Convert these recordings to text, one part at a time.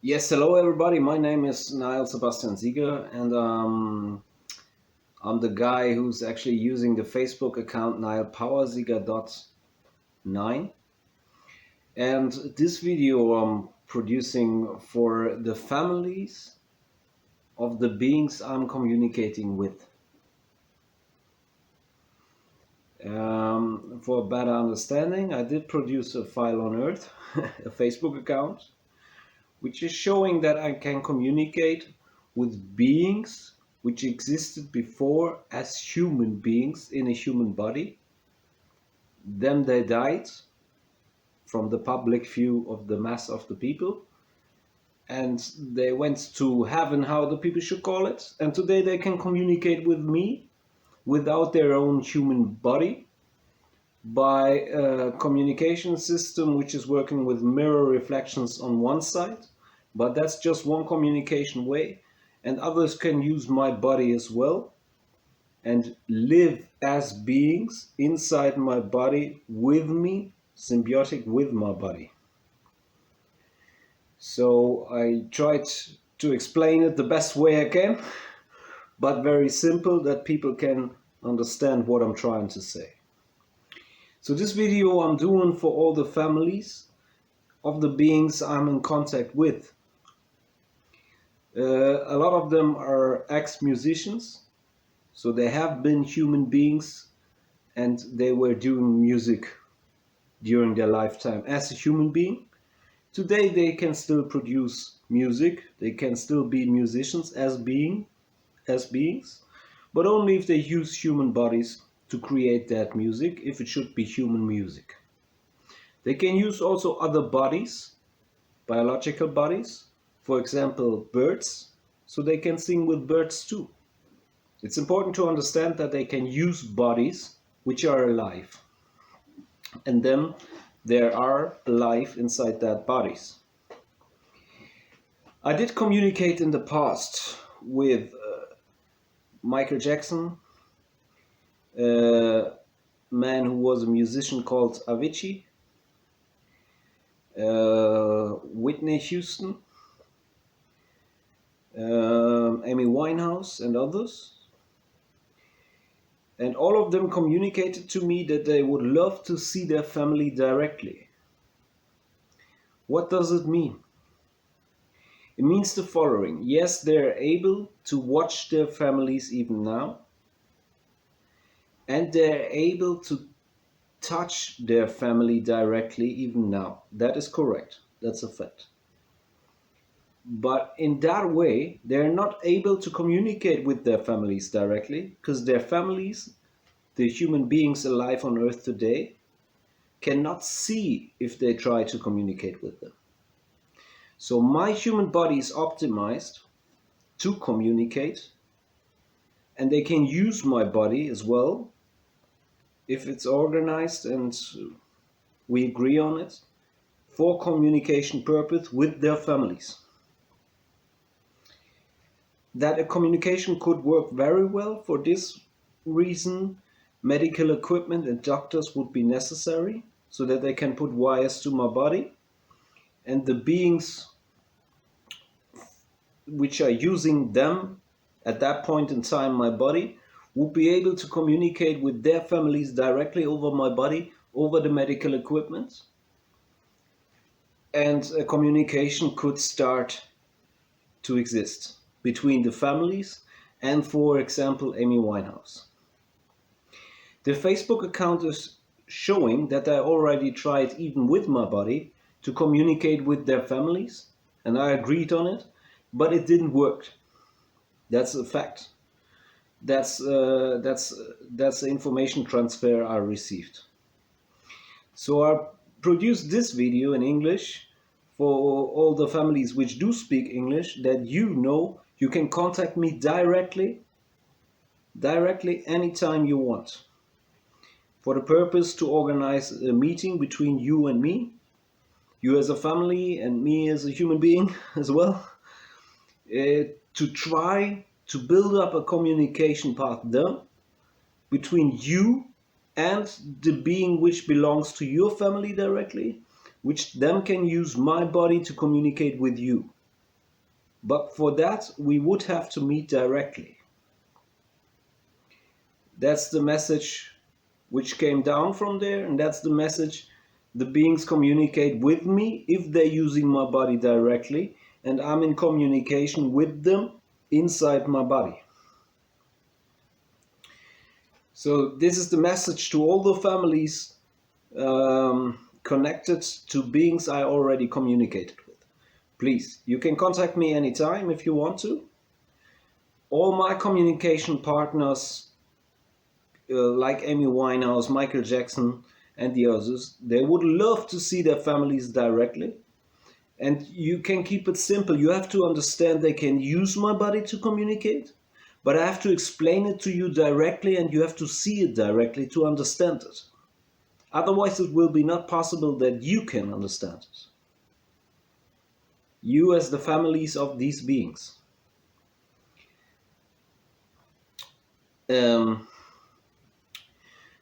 Yes, hello everybody. My name is Niall Sieger, and I'm the guy who's actually using the Facebook account niallpowersieger.9. And this video I'm producing for the families of the beings I'm communicating with. For better understanding, I did produce a file on Earth, a Facebook account, which is showing that I can communicate with beings which existed before as human beings in a human body. Then they died from the public view of the mass of the people, and they went to heaven, how the people should call it. And today they can communicate with me without their own human body by a communication system which is working with mirror reflections on one side, but that's just one communication way, and others can use my body as well and live as beings inside my body with me, symbiotic with my body. So I tried to explain it the best way I can, but very simple that people can understand what I'm trying to say. So this video I'm doing for all the families of the beings I'm in contact with. A lot of them are ex-musicians, so they have been human beings and they were doing music during their lifetime as a human being. Today they can still produce music, they can still be musicians as beings, but only if they use human bodies to create that music, if it should be human music. They can use also other bodies, biological bodies, for example birds, so they can sing with birds too. It's important to understand that they can use bodies which are alive, and then there are life inside that bodies. I did communicate in the past with Michael Jackson, a man who was a musician called Avicii, Whitney Houston, Amy Winehouse, and others. And all of them communicated to me that they would love to see their family directly. What does it mean? It means the following. Yes, they're able to watch their families even now, and they're able to touch their family directly even now. That is correct. That's a fact. But in that way, they're not able to communicate with their families directly, because their families, the human beings alive on Earth today, cannot see if they try to communicate with them. So my human body is optimized to communicate, and they can use my body as well if it's organized and we agree on it for communication purpose with their families. That a communication could work very well. For this reason, medical equipment and doctors would be necessary so that they can put wires to my body, and the beings which are using them at that point in time, my body, would be able to communicate with their families directly over my body, over the medical equipment, and a communication could start to exist between the families and, for example, Amy Winehouse. The Facebook account is showing that I already tried, even with my body, to communicate with their families, and I agreed on it, but it didn't work. That's a fact. That's the information transfer I received. So I produced this video in English for all the families which do speak English, that you can contact me directly anytime you want, for the purpose to organize a meeting between you and me, you as a family and me as a human being as well, to try to build up a communication path there between you and the being which belongs to your family directly, which then can use my body to communicate with you. But for that, we would have to meet directly. That's the message which came down from there, and that's the message the beings communicate with me if they're using my body directly, and I'm in communication with them inside my body. So this is the message to all the families connected to beings I already communicated with. Please, you can contact me anytime if you want to. All my communication partners, like Amy Winehouse, Michael Jackson, and the others, they would love to see their families directly. And you can keep it simple. You have to understand they can use my body to communicate, but I have to explain it to you directly, and you have to see it directly to understand it. Otherwise, it will be not possible that you can understand it. You as the families of these beings. So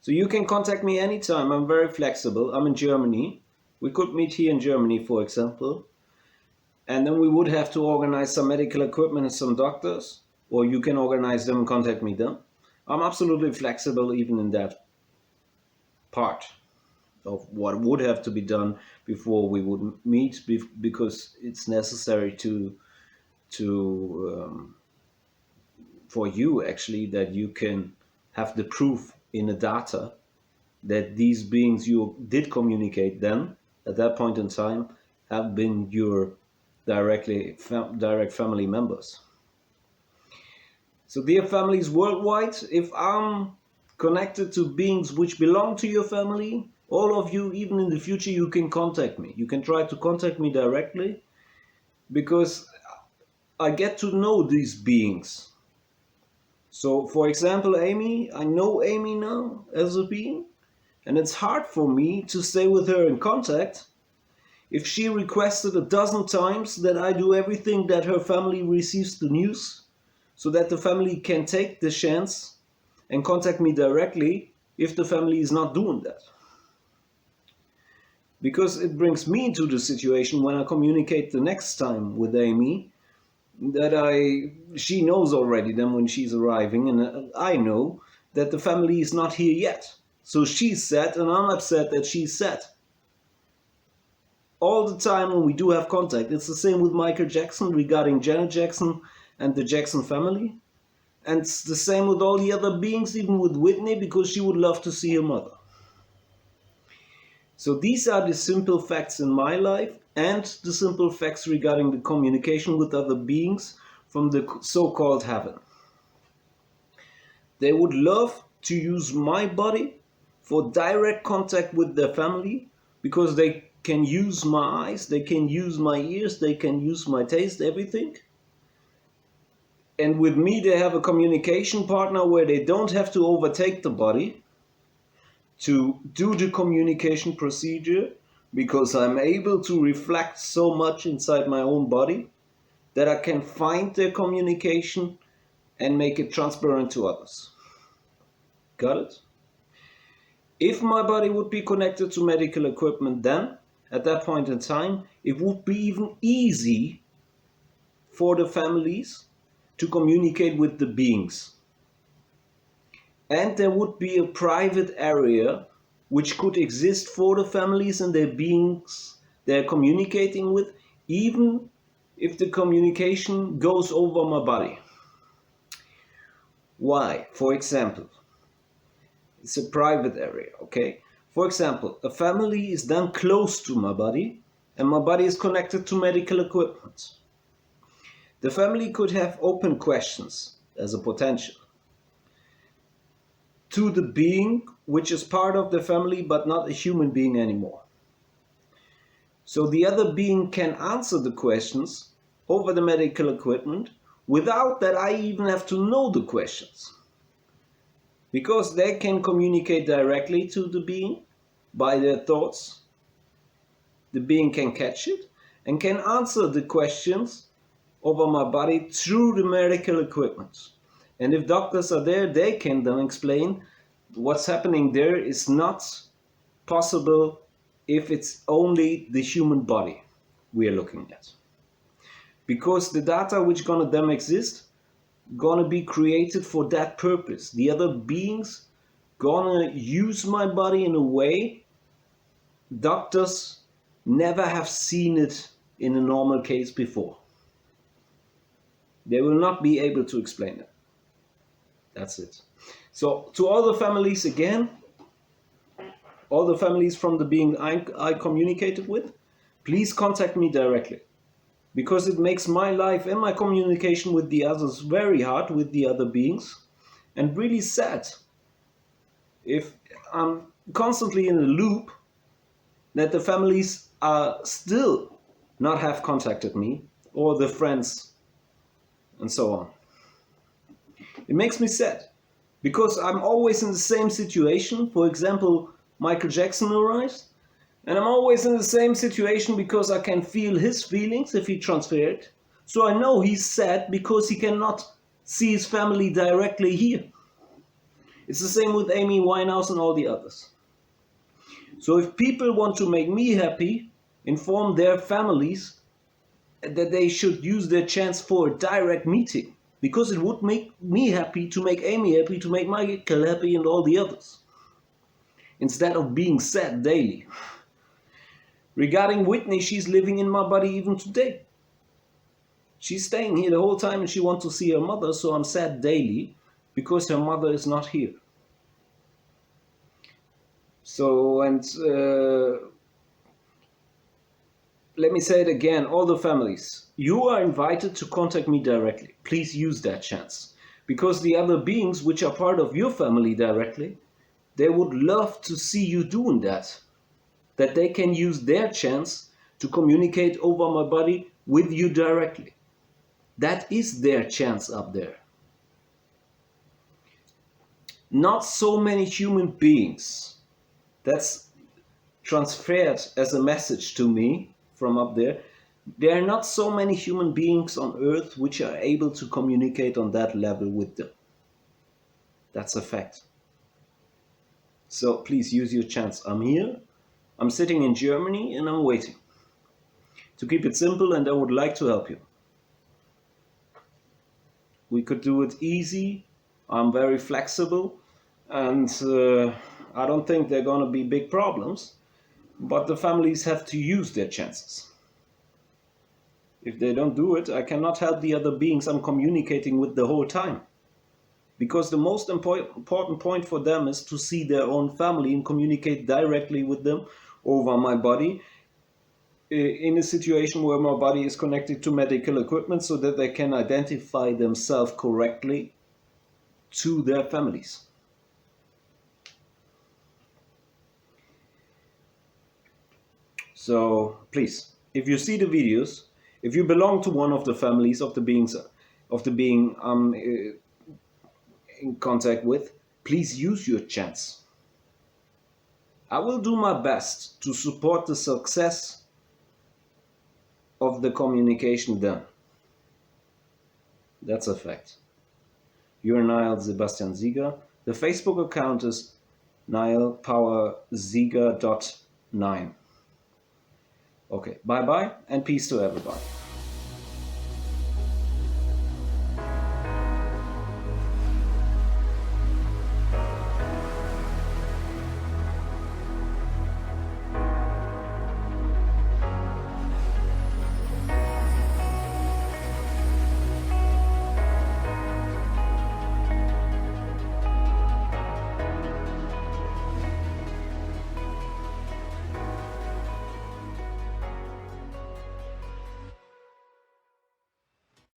you can contact me anytime. I'm very flexible. I'm in Germany. We could meet here in Germany, for example. And then we would have to organize some medical equipment and some doctors. Or you can organize them and contact me then. I'm absolutely flexible even in that part of what would have to be done before we would meet, because it's necessary for you actually that you can have the proof in the data that these beings you did communicate then at that point in time have been your direct family members. So dear families worldwide, if I'm connected to beings which belong to your family, all of you, even in the future, you can contact me. You can try to contact me directly, because I get to know these beings. So for example, Amy, I know Amy now as a being, and it's hard for me to stay with her in contact if she requested a dozen times that I do everything that her family receives the news, so that the family can take the chance and contact me directly if the family is not doing that. Because it brings me into the situation when I communicate the next time with Amy that she knows already then when she's arriving, and I know that the family is not here yet. So she's sad and I'm upset that she's sad. All the time when we do have contact. It's the same with Michael Jackson regarding Janet Jackson and the Jackson family. And it's the same with all the other beings, even with Whitney, because she would love to see her mother. So these are the simple facts in my life, and the simple facts regarding the communication with other beings from the so-called heaven. They would love to use my body for direct contact with their family, because they can use my eyes, they can use my ears, they can use my taste, everything. And with me they have a communication partner where they don't have to overtake the body to do the communication procedure, because I'm able to reflect so much inside my own body that I can find their communication and make it transparent to others. Got it? If my body would be connected to medical equipment then, at that point in time, it would be even easy for the families to communicate with the beings. And there would be a private area which could exist for the families and their beings they're communicating with, even if the communication goes over my body. Why? For example, it's a private area, okay? For example, a family is then close to my body, and my body is connected to medical equipment. The family could have open questions as a potential to the being which is part of the family but not a human being anymore. So the other being can answer the questions over the medical equipment without that I even have to know the questions. Because they can communicate directly to the being by their thoughts. The being can catch it and can answer the questions over my body through the medical equipment. And if doctors are there, they can then explain what's happening there is not possible if it's only the human body we are looking at. because the data which gonna them exist gonna be created for that purpose. The other beings gonna use my body in a way doctors never have seen it in a normal case before. They will not be able to explain it. That's it. So to all the families again, all the families from the being I communicated with, please contact me directly, because it makes my life and my communication with the others very hard, with the other beings, and really sad if I'm constantly in a loop that the families are still not have contacted me, or the friends and so on. It makes me sad because I'm always in the same situation. For example, Michael Jackson arrives, and I'm always in the same situation because I can feel his feelings if he transferred. So I know he's sad because he cannot see his family directly here. It's the same with Amy Winehouse and all the others. So if people want to make me happy, inform their families that they should use their chance for a direct meeting, because it would make me happy, to make Amy happy, to make Michael happy and all the others, instead of being sad daily. Regarding Whitney, she's living in my body even today. She's staying here the whole time and she wants to see her mother, so I'm sad daily because her mother is not here. So, and let me say it again, all the families, you are invited to contact me directly. Please use that chance, because the other beings which are part of your family directly, they would love to see you doing that they can use their chance to communicate over my body with you directly. That is their chance up there. Not so many human beings. That's transferred as a message to me from up there. There are not so many human beings on earth which are able to communicate on that level with them. That's a fact. So please use your chance. I'm here. I'm sitting in Germany and I'm waiting. To keep it simple, and I would like to help you. We could do it easy. I'm very flexible, and I don't think there are going to be big problems, but the families have to use their chances. If they don't do it, I cannot help the other beings I'm communicating with the whole time. Because the most important point for them is to see their own family and communicate directly with them over my body, in a situation where my body is connected to medical equipment, so that they can identify themselves correctly to their families. So please, if you see the videos, if you belong to one of the families of the beings, of the being I'm in contact with, please use your chance. I will do my best to support the success of the communication done. That's a fact. You're Niall Sebastian Sieger. The Facebook account is niallpowersieger.9. Okay, bye bye and peace to everybody.